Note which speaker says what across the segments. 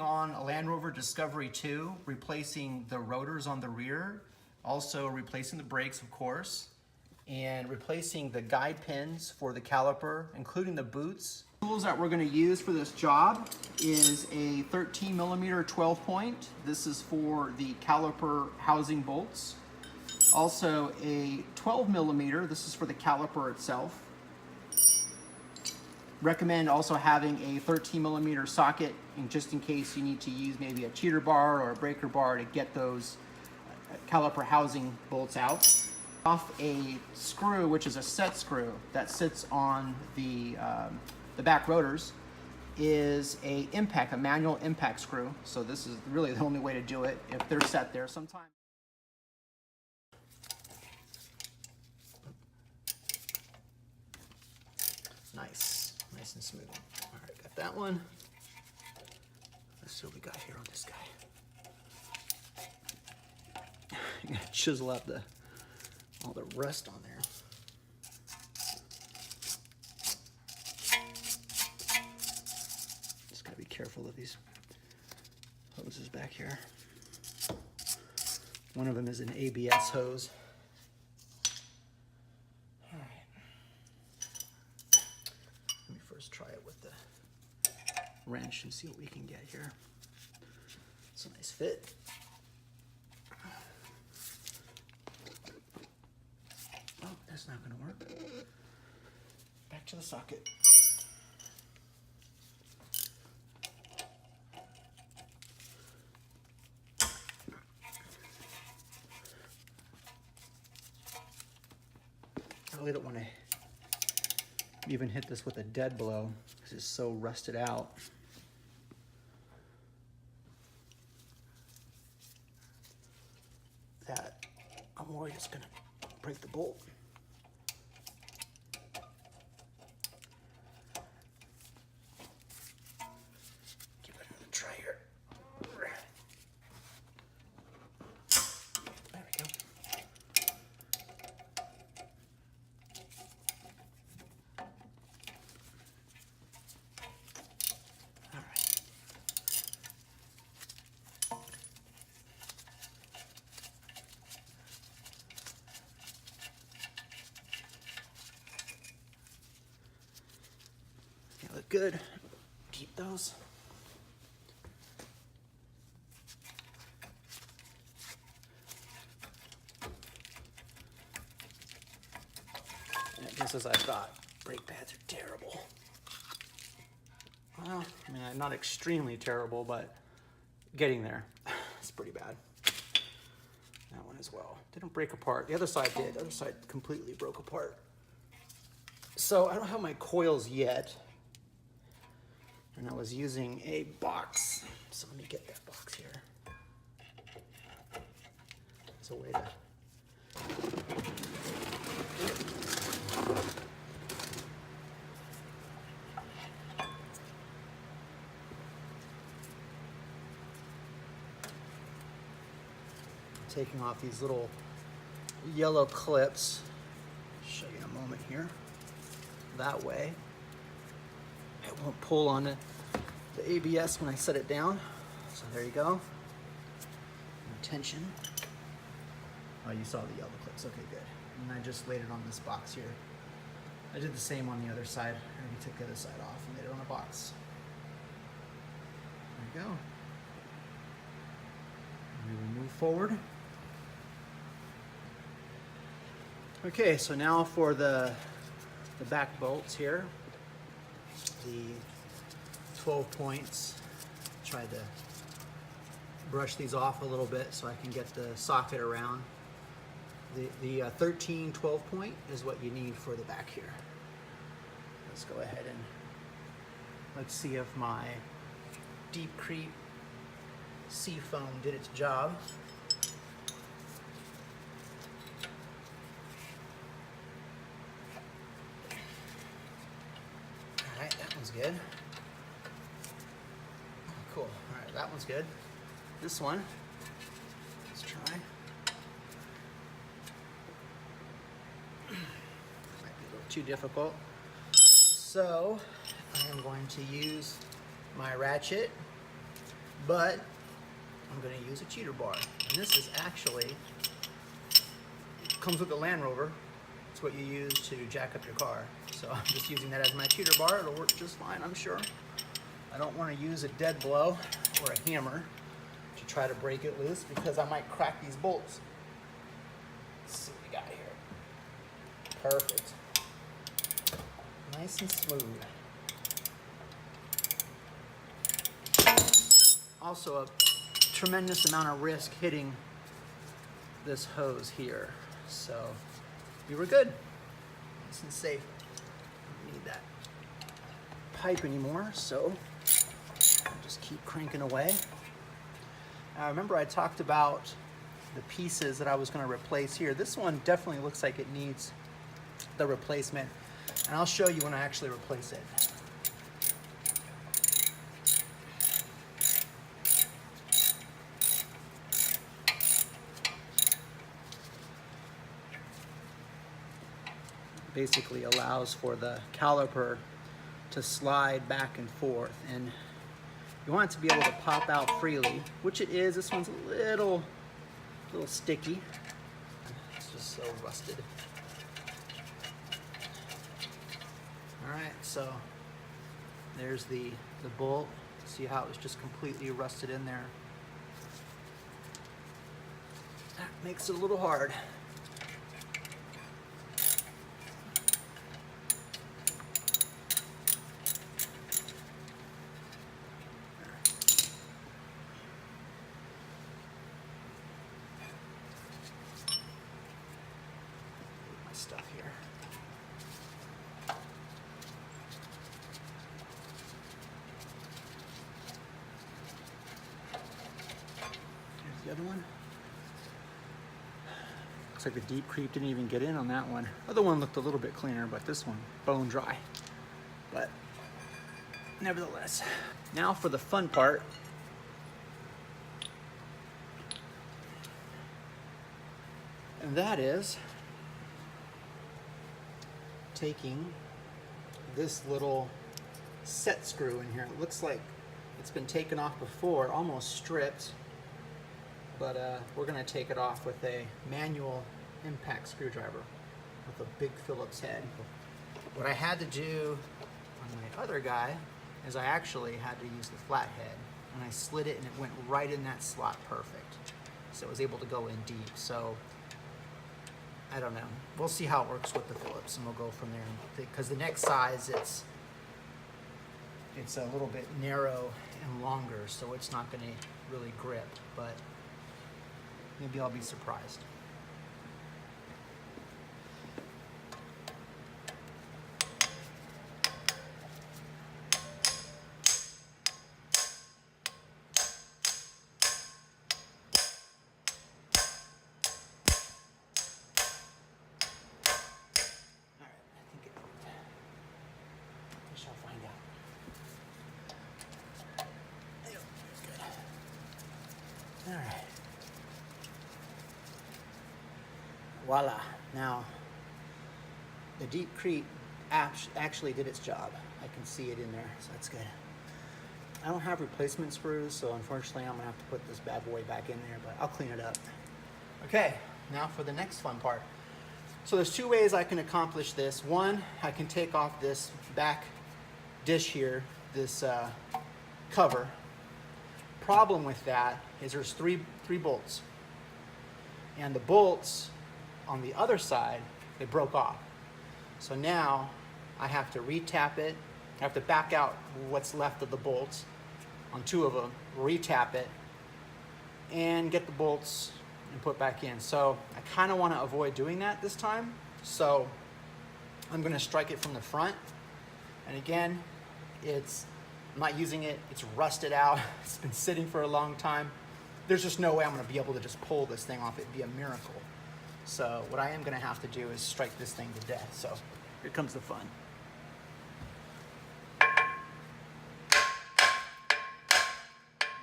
Speaker 1: on a Land Rover Discovery 2, replacing the rotors on the rear, also replacing the brakes, of course, and replacing the guide pins for the caliper, including the boots. The tools that we're going to use for this job is a 13mm 12-point. This is for the caliper housing bolts. Also a 12mm, this is for the caliper itself. Recommend also having a 13mm socket, just in case you need to use maybe a cheater bar or a breaker bar to get those caliper housing bolts out. Off a screw, which is a set screw that sits on the back rotors, is a manual impact screw. So this is really the only way to do it if they're set there. Sometimes. Nice and smooth. All right, got that one. Let's see what we got here on this guy. I'm gonna chisel out all the rust on there. Just gotta be careful of these hoses back here. One of them is an ABS hose. Try it with the wrench and see what we can get here. It's a nice fit. Oh, that's not going to work. Back to the socket. I really don't want to even hit this with a dead blow because it's so rusted out. That I'm worried it's gonna break the bolt. Give it another try here. There we go. Look good. Keep those. And just as I thought, brake pads are terrible. Well, I mean, not extremely terrible, but getting there. It's pretty bad. That one as well. Didn't break apart. The other side did. The other side completely broke apart. So I don't have my coils yet. And I was using a box. So let me get that box here. It's a way to... Taking off these little yellow clips. Show you in a moment here. That way it won't pull on the ABS when I set it down. So there you go. No tension. Oh, you saw the yellow clips. Okay, good. And I just laid it on this box here. I did the same on the other side. I already took the other side off and laid it on a box. There you go. We will move forward. Okay, so now for the back bolts here. The 12 points. Tried to brush these off a little bit so I can get the socket around. The 13 12 point is what you need for the back here. Let's go ahead and let's see if my deep creep seafoam did its job. Alright, that one's good. Cool. Alright, that one's good. This one, let's try. Might be a little too difficult. So, I am going to use my ratchet but I'm going to use a cheater bar. And this is actually, it comes with the Land Rover. It's what you use to jack up your car. So I'm just using that as my cheater bar. It'll work just fine, I'm sure. I don't want to use a dead blow or a hammer to try to break it loose because I might crack these bolts. Let's see what we got here. Perfect. Nice and smooth. Also a tremendous amount of risk hitting this hose here. So we were good. Nice and safe. Don't need that pipe anymore, so I'll just keep cranking away. Remember I talked about the pieces that I was going to replace here. This one definitely looks like it needs the replacement, and I'll show you when I actually replace it. Basically allows for the caliper to slide back and forth, and you want it to be able to pop out freely, which it is. This one's a little sticky. It's just so rusted. All right, so there's the bolt. See how it was just completely rusted in there. That makes it a little hard. Stuff here. Here's the other one. Looks like the deep creep didn't even get in on that one. The other one looked a little bit cleaner, but this one bone dry. But nevertheless, now for the fun part. And that is taking this little set screw in here. It looks like it's been taken off before, almost stripped, but we're going to take it off with a manual impact screwdriver with a big Phillips head. What I had to do on my other guy is I actually had to use the flat head, and I slid it and it went right in that slot perfect. So it was able to go in deep. So I don't know. We'll see how it works with the Phillips, and we'll go from there. Because the next size, it's a little bit narrow and longer, so it's not going to really grip. But maybe I'll be surprised. I'll find out. Good. All right. Voila. Now, the deep creep actually did its job. I can see it in there, so that's good. I don't have replacement screws, so unfortunately I'm gonna have to put this bad boy back in there, but I'll clean it up. Okay, now for the next fun part. So there's two ways I can accomplish this. One, I can take off this back dish here, this cover. Problem with that is there's three bolts, and the bolts on the other side, they broke off. So now I have to retap it. I have to back out what's left of the bolts on two of them, retap it, and get the bolts and put back in. So I kind of want to avoid doing that this time. So I'm going to strike it from the front. And again, I'm not using it. It's rusted out. It's been sitting for a long time. There's just no way I'm going to be able to just pull this thing off. It'd be a miracle. So what I am going to have to do is strike this thing to death. So here comes the fun. You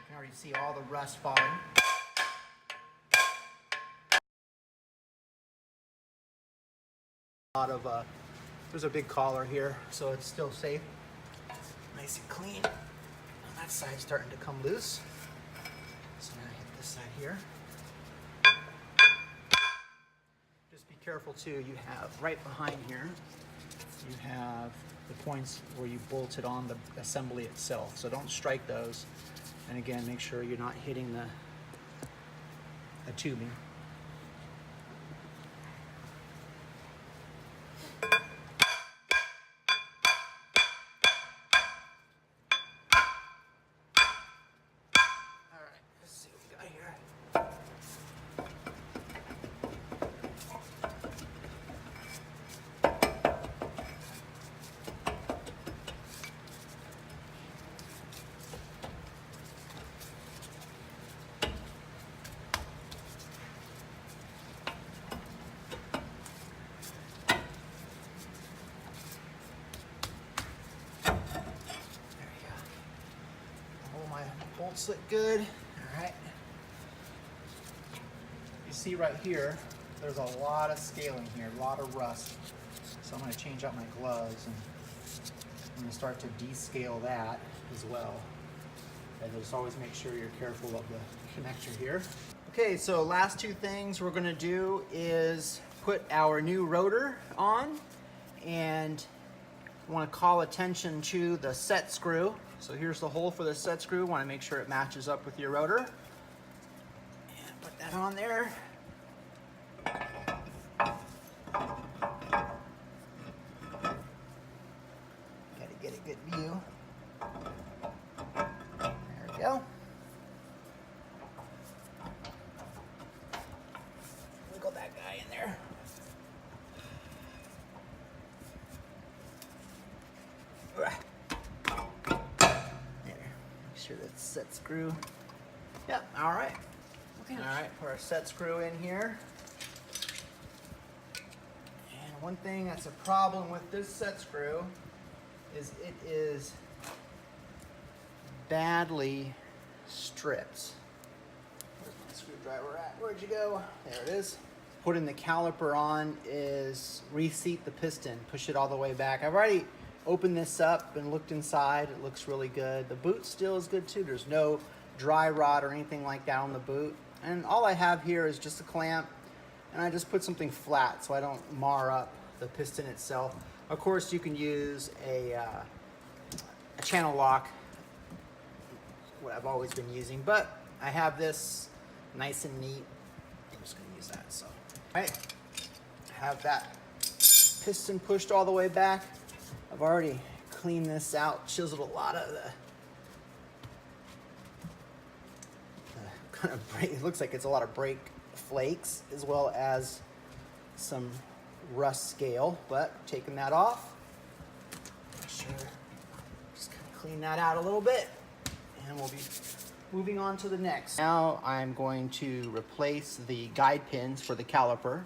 Speaker 1: can already see all the rust falling. There's a big collar here, so it's still safe. Nice and clean. On that side's starting to come loose. this side here. Just be careful too, you have right behind here, you have the points where you bolted on the assembly itself. So don't strike those. And again, make sure you're not hitting the tubing. Bolts look good. All right. You see right here, there's a lot of scaling here, a lot of rust. So I'm going to change out my gloves and I'm going to start to descale that as well. And just always make sure you're careful of the connector here. Okay, so last two things we're going to do is put our new rotor on, and I want to call attention to the set screw. So here's the hole for the set screw. Want to make sure it matches up with your rotor. And put that on there. Gotta get a good view. There we go. Wiggle that guy in there. Sure that set screw. Yep, all right. Okay. All right, put our set screw in here. And one thing that's a problem with this set screw is it is badly stripped. Where's my screwdriver at? Where'd you go? There it is. Putting the caliper on is reseat the piston, push it all the way back. I've already opened this up and looked inside. It looks really good. The boot still is good too. There's no dry rot or anything like that on the boot. And all I have here is just a clamp, and I just put something flat so I don't mar up the piston itself. Of course, you can use a channel lock, what I've always been using, but I have this nice and neat. I'm just gonna use that, so. All right, have that piston pushed all the way back. I've already cleaned this out, chiseled a lot of the kind of brake, it looks like it's a lot of brake flakes as well as some rust scale, but taking that off. Make sure, just kind of clean that out a little bit, and we'll be moving on to the next. Now I'm going to replace the guide pins for the caliper,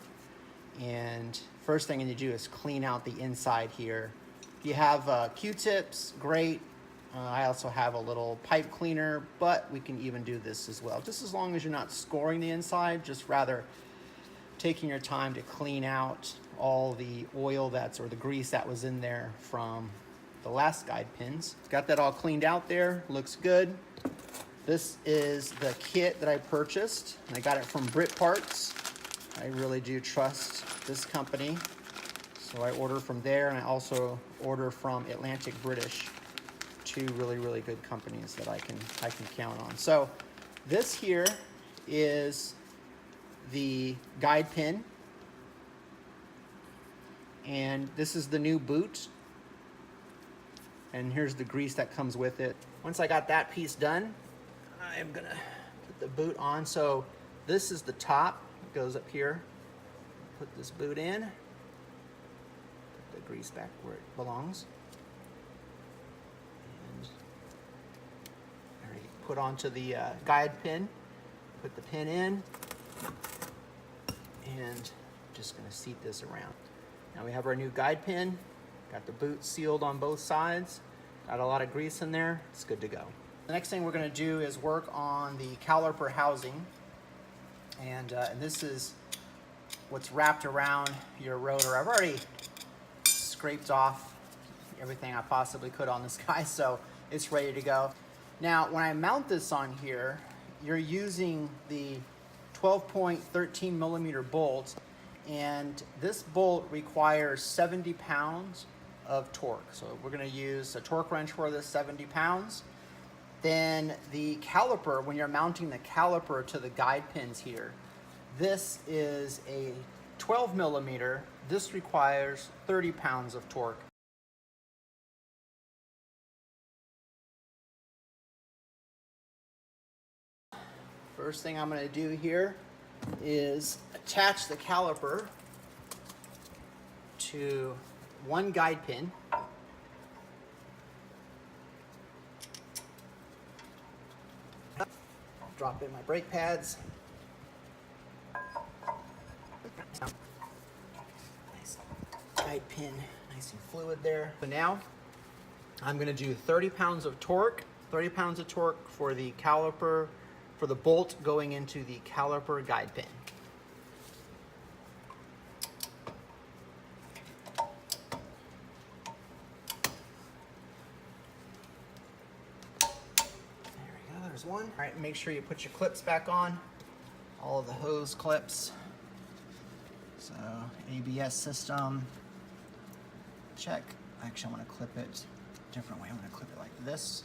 Speaker 1: and first thing I need to do is clean out the inside here. If you have Q-tips, great. I also have a little pipe cleaner, but we can even do this as well. Just as long as you're not scoring the inside, just rather taking your time to clean out all the oil or the grease that was in there from the last guide pins. Got that all cleaned out there, looks good. This is the kit that I purchased. I got it from Brit Parts. I really do trust this company. So I order from there, and I also order from Atlantic British, two really, really good companies that I can count on. So this here is the guide pin, and this is the new boot, and here's the grease that comes with it. Once I got that piece done, I'm gonna put the boot on. So this is the top, it goes up here. Put this boot in. Grease back where it belongs, and put onto the guide pin, put the pin in, and just going to seat this around. Now we have our new guide pin, got the boot sealed on both sides, got a lot of grease in there, it's good to go. The next thing we're going to do is work on the caliper housing, and this is what's wrapped around your rotor. I've already scraped off everything I possibly could on this guy, so it's ready to go. Now, when I mount this on here, you're using the 12.13 millimeter bolt, and this bolt requires 70 pounds of torque. So we're going to use a torque wrench for this, 70 pounds. Then the caliper, when you're mounting the caliper to the guide pins here, this is a 12 millimeter. This requires 30 pounds of torque. First thing I'm going to do here is attach the caliper to one guide pin. Drop in my brake pads. Nice guide pin, nice and fluid there. So now I'm going to do 30 pounds of torque, 30 pounds of torque for the caliper, for the bolt going into the caliper guide pin. There's one. All right, make sure you put your clips back on, all of the hose clips. So ABS system, check. Actually, I want to clip it a different way. I'm going to clip it like this.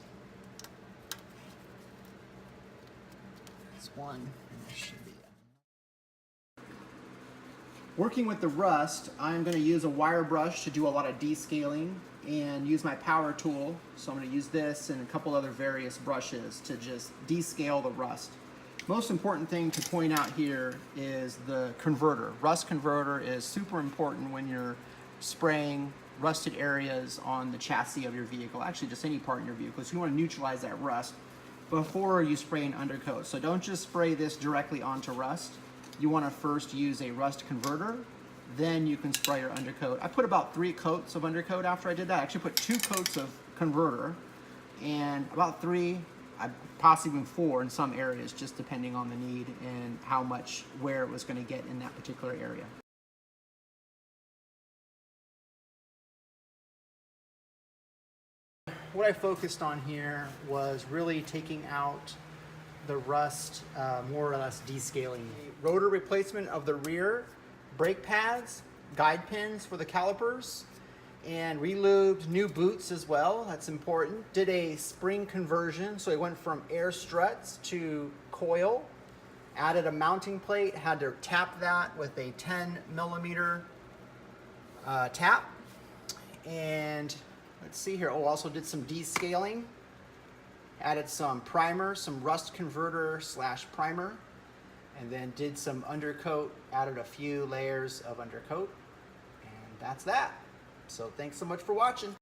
Speaker 1: That's one, and there should be it. Working with the rust, I'm going to use a wire brush to do a lot of descaling and use my power tool. So I'm going to use this and a couple other various brushes to just descale the rust. Most important thing to point out here is the converter. Rust converter is super important when you're spraying rusted areas on the chassis of your vehicle, actually just any part in your vehicle. So you want to neutralize that rust before you spray an undercoat. So don't just spray this directly onto rust. You want to first use a rust converter, then you can spray your undercoat. I put about 3 coats of undercoat after I did that. I actually put 2 coats of converter and about 3, possibly even 4 in some areas, just depending on the need and how much wear it was going to get in that particular area. What I focused on here was really taking out the rust, more or less descaling. The rotor replacement of the rear brake pads, guide pins for the calipers, and relubed new boots as well. That's important. Did a spring conversion, so it went from air struts to coil. Added a mounting plate, had to tap that with a 10 millimeter tap. And let's see here, also did some descaling. Added some primer, some rust converter / primer, and then did some undercoat, added a few layers of undercoat, and that's that. So thanks so much for watching.